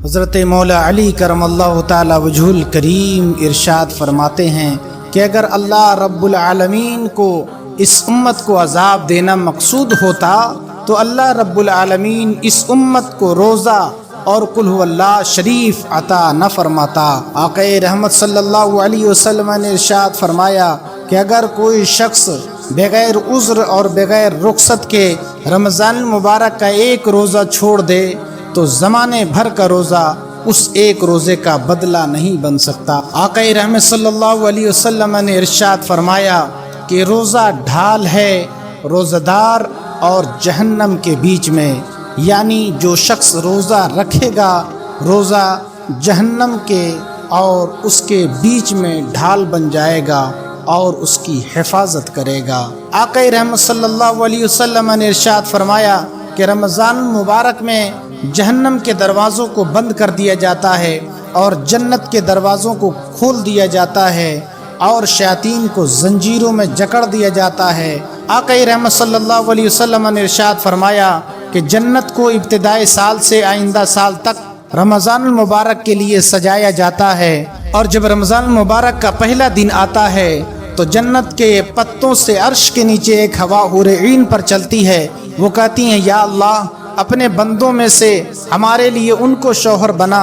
حضرت مولا علی کرم اللہ تعالی وجہ الکریم ارشاد فرماتے ہیں کہ اگر اللہ رب العالمین کو اس امت کو عذاب دینا مقصود ہوتا تو اللہ رب العالمین اس امت کو روزہ اور قل هو اللہ شریف عطا نہ فرماتا۔ آقا رحمت صلی اللہ علیہ وسلم نے ارشاد فرمایا کہ اگر کوئی شخص بغیر عذر اور بغیر رخصت کے رمضان المبارک کا ایک روزہ چھوڑ دے تو زمانے بھر کا روزہ اس ایک روزے کا بدلہ نہیں بن سکتا۔ آقا رحمت صلی اللہ علیہ وسلم نے ارشاد فرمایا کہ روزہ ڈھال ہے روزہ دار اور جہنم کے بیچ میں، یعنی جو شخص روزہ رکھے گا روزہ جہنم کے اور اس کے بیچ میں ڈھال بن جائے گا اور اس کی حفاظت کرے گا۔ آقا رحمت صلی اللہ علیہ وسلم نے ارشاد فرمایا کہ رمضان المبارک میں جہنم کے دروازوں کو بند کر دیا جاتا ہے اور جنت کے دروازوں کو کھول دیا جاتا ہے اور شیاطین کو زنجیروں میں جکڑ دیا جاتا ہے۔ آقا رحمت صلی اللہ علیہ وسلم نے ارشاد فرمایا کہ جنت کو ابتدائی سال سے آئندہ سال تک رمضان المبارک کے لیے سجایا جاتا ہے، اور جب رمضان المبارک کا پہلا دن آتا ہے تو جنت کے پتوں سے عرش کے نیچے ایک ہوا حور عین پر چلتی ہے، وہ کہتی ہیں یا اللہ اپنے بندوں میں سے ہمارے لیے ان کو شوہر بنا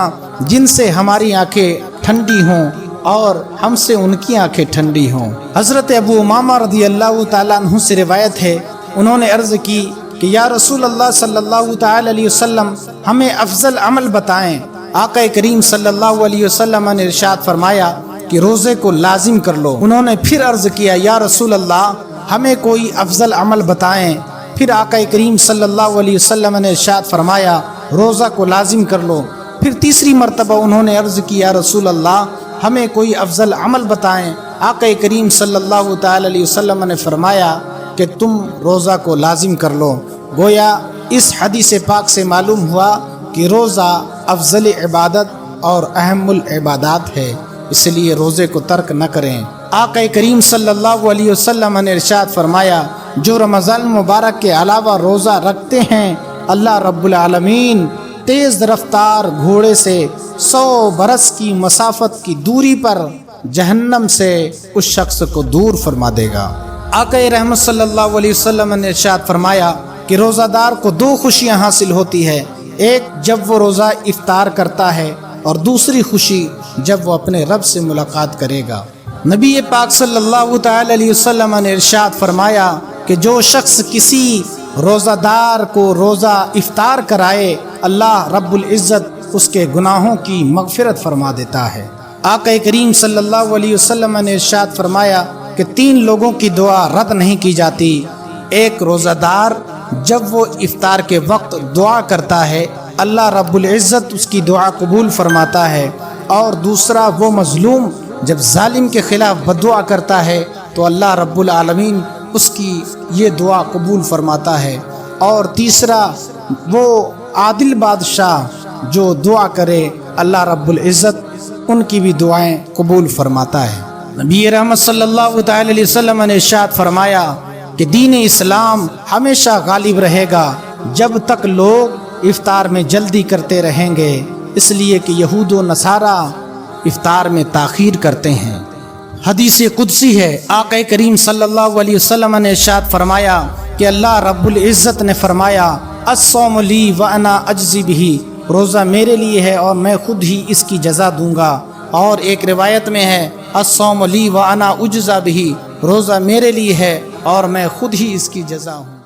جن سے ہماری آنکھیں ٹھنڈی ہوں اور ہم سے ان کی آنکھیں ٹھنڈی ہوں۔ حضرت ابو امامہ رضی اللہ تعالیٰ عنہ سے روایت ہے، انہوں نے عرض کی کہ یا رسول اللہ صلی اللہ تعالی علیہ وسلم ہمیں افضل عمل بتائیں۔ آقا کریم صلی اللہ علیہ وسلم نے ارشاد فرمایا کہ روزے کو لازم کر لو۔ انہوں نے پھر عرض کیا یا رسول اللہ ہمیں کوئی افضل عمل بتائیں۔ پھر آقا کریم صلی اللہ علیہ وسلم نے ارشاد فرمایا روزہ کو لازم کر لو۔ پھر تیسری مرتبہ انہوں نے عرض کیا یا رسول اللہ ہمیں کوئی افضل عمل بتائیں۔ آقا کریم صلی اللہ تعالی علیہ وسلم نے فرمایا کہ تم روزہ کو لازم کر لو۔ گویا اس حدیث پاک سے معلوم ہوا کہ روزہ افضل عبادت اور اہم العبادات ہے، اس لیے روزے کو ترک نہ کریں۔ آقا کریم صلی اللہ علیہ وسلم نے ارشاد فرمایا جو رمضان مبارک کے علاوہ روزہ رکھتے ہیں اللہ رب العالمین تیز رفتار گھوڑے سے 100 برس کی مسافت کی دوری پر جہنم سے اس شخص کو دور فرما دے گا۔ آقا رحمت صلی اللہ علیہ وسلم نے ارشاد فرمایا کہ روزہ دار کو 2 خوشیاں حاصل ہوتی ہے، ایک جب وہ روزہ افطار کرتا ہے اور دوسری خوشی جب وہ اپنے رب سے ملاقات کرے گا۔ نبی پاک صلی اللہ تعالی علیہ وسلم نے ارشاد فرمایا کہ جو شخص کسی روزہ دار کو روزہ افطار کرائے اللہ رب العزت اس کے گناہوں کی مغفرت فرما دیتا ہے۔ آقا کریم صلی اللہ علیہ وسلم نے ارشاد فرمایا کہ 3 لوگوں کی دعا رد نہیں کی جاتی، ایک روزہ دار جب وہ افطار کے وقت دعا کرتا ہے اللہ رب العزت اس کی دعا قبول فرماتا ہے، اور دوسرا وہ مظلوم جب ظالم کے خلاف بددعا کرتا ہے تو اللہ رب العالمین اس کی یہ دعا قبول فرماتا ہے، اور تیسرا وہ عادل بادشاہ جو دعا کرے اللہ رب العزت ان کی بھی دعائیں قبول فرماتا ہے۔ نبی رحمت صلی اللہ تعالی علیہ وسلم نے ارشاد فرمایا کہ دین اسلام ہمیشہ غالب رہے گا جب تک لوگ افطار میں جلدی کرتے رہیں گے، اس لیے کہ یہود و نصارہ افطار میں تاخیر کرتے ہیں۔ حدیث قدسی ہے، آقا کریم صلی اللہ علیہ وسلم نے ارشاد فرمایا کہ اللہ رب العزت نے فرمایا الصوم لی وانا اجزی بہ، روزہ میرے لیے ہے اور میں خود ہی اس کی جزا دوں گا، اور ایک روایت میں ہے الصوم لی وانا اجزا بہ، روزہ میرے لیے ہے اور میں خود ہی اس کی جزا ہوں۔